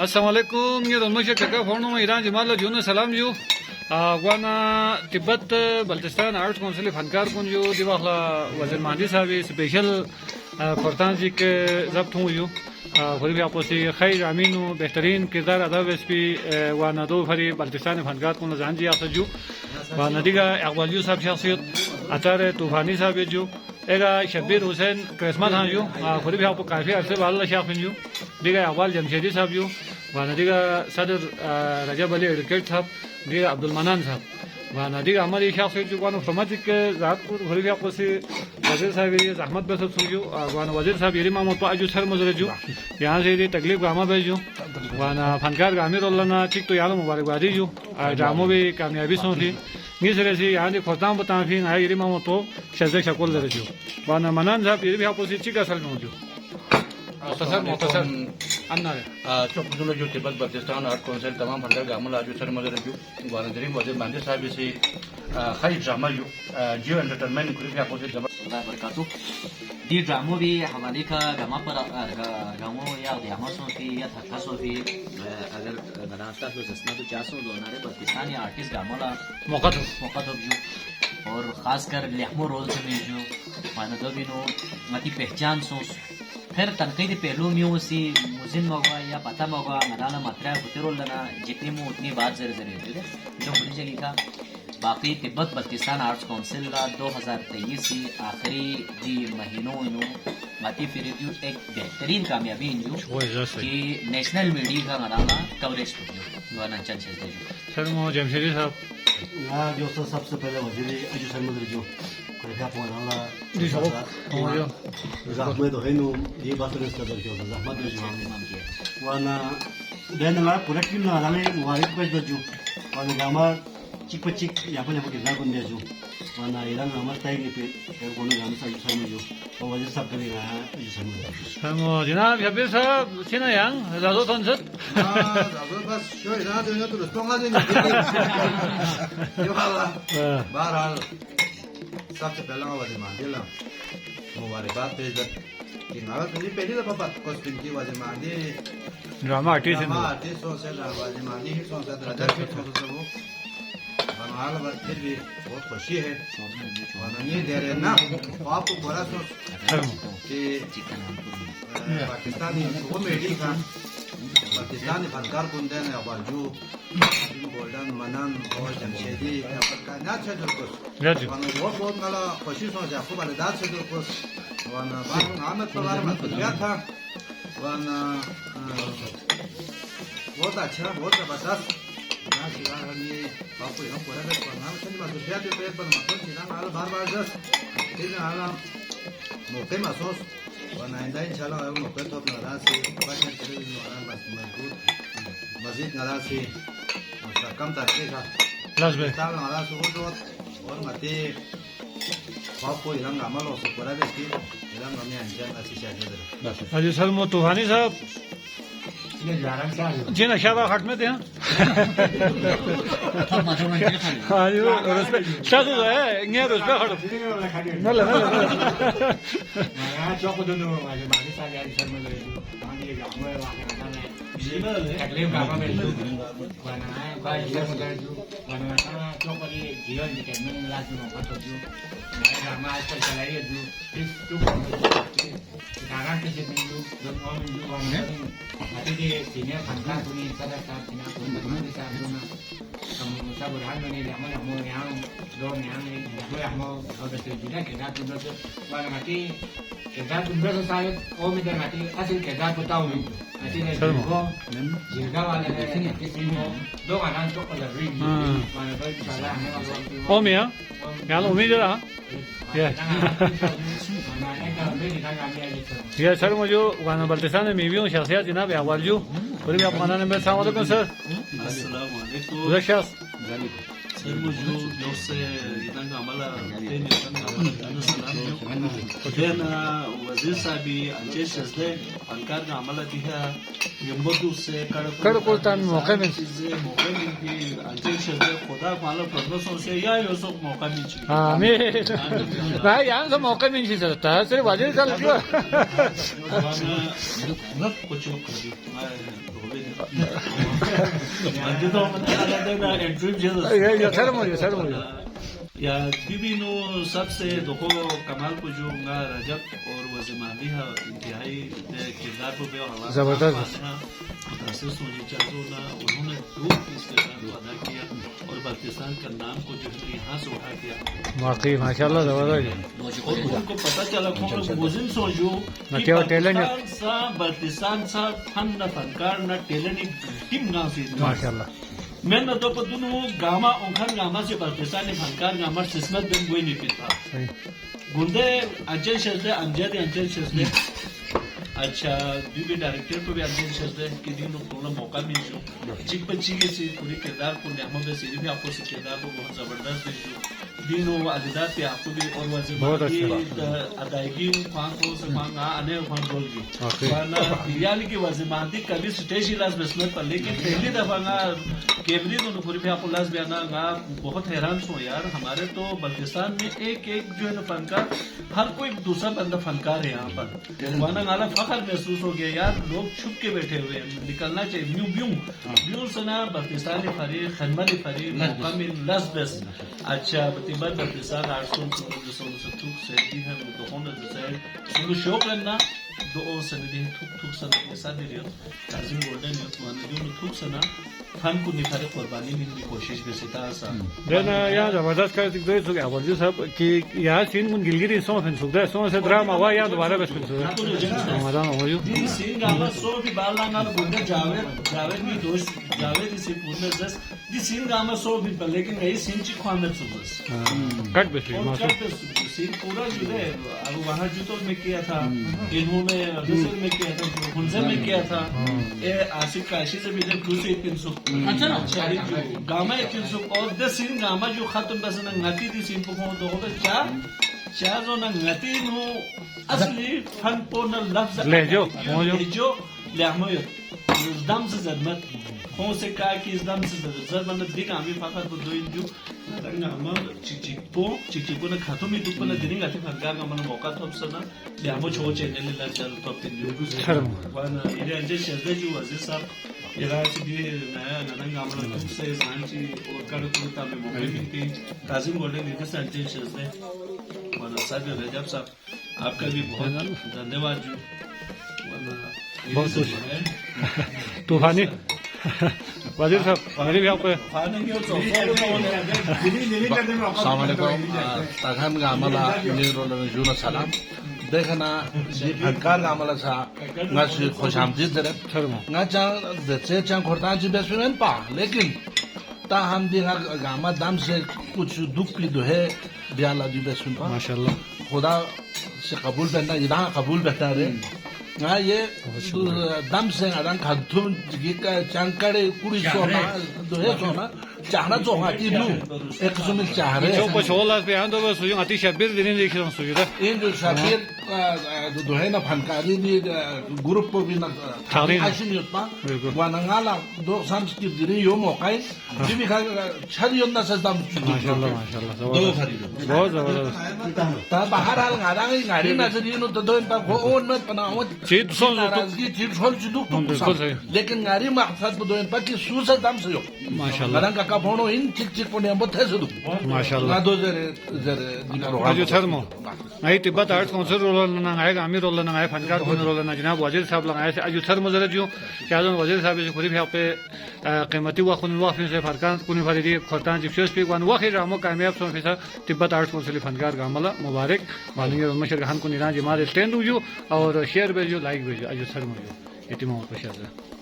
Assalamualaikum, ni don mashe kaka forno ma Iran jimala juna salam ju. Wana Tibet Baltistan Arts Council फनकार कुन जो दिवाला वजन मांडी साहब special फरतान जी के जब्त हूँ जो खुद भी आपको से खैर अमीनो बेहतरीन किरदार अदा वेस्पी वाना दो भरी बल्तिस्तान फनकार कुन जान जी आसा जो वाना दिगा अकबाल जो साहब शख्सियत अचार तूफानी साहब जो एगा शब्बीर हुसैन क्रिस्मस हाँ जो खुद भी आपको काफ़ी अरसे वाला शाफिन जो दिगा अकबाल जमशेदी साहब जो वाना दिगा सदर रजब अली एडवोकेट साहब दिगा अब्दुल मनान साहब वाना दिगा हमारी शख्सियत जो वाना फरमातिक ज़ात को खुद भी आपको से वज़ीर साहब ये अहमद बसर जो वाना वज़ीर साहब ये मामू तो आज सर मजरे जो यहाँ से ये तकलीफ गामा भेजो वाना फनकार गामिर अल्लाह चिक तो यहाँ मुबारकबादी जो ड्रामो भी कामयाबी सो थी नी सर से यहाँ से खोताम बताएं फिर आए ये मामू तो शज़े शकुल दे जो वाना मनान साहब ये भी आपको से चिक असल में जो मुख्तसर अन्ना चौक जो तिब्बत बल्तिस्तान आर्ट काउंसिल तमाम फंडर गामल आज सर मदर जो वानदरी वजीर मांझे साहब से खाई ड्रामा जो जियो एंटरटेनमेंट ग्रुप आपको से बरकातु दी ड्रामो भी हमारे का गामा पर गामो या गामा सो थी या था सो थी अगर रास्ता से सस्ता तो 400 दोनारे पाकिस्तानी आर्टिस्ट गामला मौका तो जो और खासकर लहमो रोल से में जो मानो दो बिनो मती पहचान सो फिर तनकीद पहलू में उसी मुजिन मौका या पता मौका मनाना मात्रा बुतरोल लना जितनी में उतनी बात जरूरी है जो होनी चाहिए का बाकी तिब्बत बल्तिस्तान आर्ट्स काउंसिल का 2023 की आखिरी जी महीनों इन्हों माती फिर एक बेहतरीन कामयाबी इन्हों कि नेशनल मीडिया का मनाना कवरेज हो वन अंचल से सर मो जमशेदी साहब यहाँ जो सबसे पहले वजीर अजू सर मदर जो Zahmet तो है नो ये बात तो इसका दर्ज होगा ज़हमत जो वाना देन हमारा पूरा टीम ना हमें मुबारक पेश दर्जो वाना गामा चिक यहाँ पर कितना कुंडे जो वाना इधर हमारे टाइम पे कोने गामा साइज साइज जो और वजह सब करेगा अजू सर मदर सर मो जनाब शब्बीर साहब सीना यांग ज़ादो संसद ज़ादो बस शो इधर जो है तो रुस्तोंगा जो नहीं ये वाला बहरहाल सबसे पहला वजह मांझे ला मुबारकबाद पेश कर कि नागल तुझे पहली दफा बात कॉस्टिंग की वजह मांझे ड्रामा आर्टिस्ट हो से वजह मांझे हिट हो से राजा हिट हो से वो बनवाल बात फिर भी बहुत खुशी है वरना दे रहे ना आपको बड़ा सोच कि पाकिस्तानी वो मेडी का पाकिस्तानी फनकार कुंदे ने बाजू गोल्डन मनन और जमशेदी का ना चल कुछ बहुत मला खुशी सोच आपको वाले दाद से कुछ वाना बात आमद पवार में किया था वाना बहुत अच्छा बहुत जबरदस्त ना सिवा ये बापू हम पूरा कर पाना चल बात दुनिया के पे पर मतलब चिना माल बार जस दिन आला मौके महसूस वाना इंशाल्लाह मौके तो अपना राशि बात करें बस मजबूत मजीद नाराज़ी कम तरक्की का प्लस बे ताल नाराज़ हो तो और मते बाप को इलाम अमल हो सकता है कि इलाम हमें अंजाम अच्छी चाहिए बस अजू सर मो तूफानी साहब जी ना शाबाश हट में थे हाँ जी रिस्पेक्ट शायद तो है इंगे रिस्पेक्ट हट नला चौक दोनों वाले माने सारे आज सर में ये गाँव है वहाँ का ना तकलीफ गाँव में जो बनाए बाय सर में जो बनाना चौक पर ये जीवन के में लास्ट में बात हो जो गाँव आजकल चलाई है जो इस जो गाँव के जो गाँव में जो गाँव में अभी ये सीनियर फंडा पुनी सदर साहब सीनियर पुनी साहब जो ना हम सब बुढ़ान में नहीं हम यहाँ दो यहाँ में दो हम और से जिला के साथ उधर से वाला माटी के साथ उधर से शायद वो भी तो माटी असल के साथ बताऊँ मैं माटी ने वो जिला वाले ने किसी में दो गाना तो कर रही है वाला तो साला हमें वाला ओ मियाँ यहाँ उम्मीद रहा ये सर मुझे वाना बल्तिस्तान में मीवियों शख्सियत जनाब अव्वल जो पूरी भी आप खाना नंबर अस्सलाम वालेकुम सर अस्सलाम वालेकुम उधर शख्स सर मुझे दोस्त से इधर का हमारा तेज सलाम देना वजीर साहब अंचे शस्ते फनकार का हमारा दिया यम्बोतु से कड़कोलतान मौके में की अंचे शस्ते खुदा मालूम प्रदर्शन से या ये सब मौका नहीं चाहिए हाँ मैं भाई यहाँ से मौका नहीं चाहिए सकता है सिर्फ वजीर साहब कुछ Mandi to mana na entry just. यो सर्मो यो या दिबिनो सबसे देखो कमाल को जो ना रजब और वज़मानी है इंतहाई किरदार को बेवा जबरदस्त मुतासिर सोनी चाहो ना उन्होंने दो इस किरदार को अदा किया और पाकिस्तान का नाम को जो है यहाँ से उठा किया वाकई माशाल्लाह जबरदस्त और उनको पता चला कौन मुजिम सोजो ना केवल टैलेंट सा पाकिस्तान सा फन ना फनकार ना टैलेंट टीम ना से माशाल्लाह मैं न तो पतुनु गामा ओंखान गामा से पाकिस्तान ने फनकार गामा सिस्मत बिन गोई नहीं पिता सही गुंडे अजय शर्दे अंजय शर्दे अच्छा दूसरे डायरेक्टर को भी अंजय शर्दे के दिन उनको मौका मिल जो चिक बच्ची के से पूरी किरदार को नेमत से भी आपको से किरदार को बहुत जबरदस्त दे जो दिनों अदादार पे आपको भी और वज़मानी अदायगी फांग को से मांगा अने फांग बोल दी वरना बिरयानी की वज़मानी कभी स्टेज इलाज बिस्मिल पर लेकिन पहली दफा ना केवली दोनों पूरी भी आपको लास्ट बयाना ना बहुत हैरान सो यार हमारे तो बल्किस्तान में एक जो है ना फनकार हर कोई दूसरा बंदा फनकार है यहाँ पर वरना नाला फखर महसूस हो गया यार लोग छुप के बैठे हुए हैं निकलना चाहिए ब्यू सना बल्किस्तान फरी खनमली फरी मौका में लस बस अच्छा बतिबात बल्किस्तान आर्ट्स को थुक से है तो होने से सुनो शौक लेना दो सनदी थुक सना के साथ दे रियो काजिम गोल्डन यूथ वाला जो थुक सना फन को निखारे कुर्बानी में भी कोशिश में सिता सा देना या जबरदस्त कर दिख रही है वर्जी साहब कि यहाँ सीन मुन गिलगिरी सो फिन सुखदा सो से ड्रामा हुआ या दोबारा बस फिन सुखदा रमजान हो गयो दी सीन गामा सो भी बाला ना गुंडे जावेद भी दोस्त जावेद से पूर्ण जस दी सीन गामा सो भी लेकिन यही सीन ची खाने सुबस कट बस सीन पूरा जो है अब वहां जूतों में किया था इन्होंने हसन में किया था हुनसे में किया था ये आसिफ काशी से भी जब दूसरे पिन सुख अच्छा गामा एक पिन सुख और द सीन गामा जो खत्म बस ना ngati दी सीन को तो होगा क्या जो ना ngati नो असली फन पोना लफ्ज लहजो लहमो दम से जदमत कौन से कहा कि इस दम से जदमत मतलब दिख आमी फाकर को दो इंजू रंग हम चिकचिको ना खातो में दुख ना दिनिंग आते फनकार का मन मौका तो अब सना लहमो छो चैनल ला चल तो इंजू वन इधर अंजय शर्दे जो वजीर साहब इधर से भी नया नरंग आमला तुम से सांची और कर कुर्ता में मौके मिलती काजिम गोल्डन इधर से अंजय शर्दे वन साहब रजब साहब आपका भी बहुत धन्यवाद जो बहुत खुश तूफानी वजीर साहब मेरे भी आपको Tahan gamala ni rolan juna salam. Dekana ji phakar gamala sa ngasi khoshamdi dere. Ngacha de chang khortan ji besmen pa. Lekin ta ham di gama dam se kuch dukh pi do hai diala di besmen pa. माशाल्लाह खुदा से कबूल करना इधर कबूल करता रहे हाँ ये दम से अदम खातून जी का चंकड़े कुड़ी सोना दो है सोना चाहना तो हाथी लू एक सुमित चाह रहे जो कुछ और लास्ट पे आंदो बस सुजो अति शब्बीर दिन देखी हम सुजो था इन जो शबीर दो है ना फनकारी भी ग्रुप को भी ना आशी नहीं होता वानंगाला दो संस्कृति दिरी यो मौकाई जी भी छड़ी योजना से दम माशाल्लाह माशाल्लाह बहुत जबरदस्त ता बाहर हाल गाड़ी ना से इन तो दो इन पर वो ओन में पना वो चीज सोल नाराजगी चीज सोल जुदू लेकिन गाड़ी मकसद दो इन पर की सूसा दम से यो माशाल्लाह का फोनो इन चिक चिक को ने बथे सुदू माशाल्लाह दो जरे दिमाग अजो थर्मो आई तिब्बत आर्ट्स काउंसिल रोल ना आए आमिर रोल ना आए फनकार को रोल ना जनाब वजीर साहब लगाए से अजो थर्मो जरा जो क्या जो वजीर साहब से खुद भी आप पे कीमती वक्त वक्त से फरकान को ने फरीदी खरतान जिप्शस पे वन वक्त रामो कामयाब सो फिसा तिब्बत आर्ट्स काउंसिल फनकार गामला मुबारक मालिंगे मशर खान को निराज मार स्टैंड जो और शेयर भेजो लाइक भेजो अजो थर्मो जो इतिमा को शेयर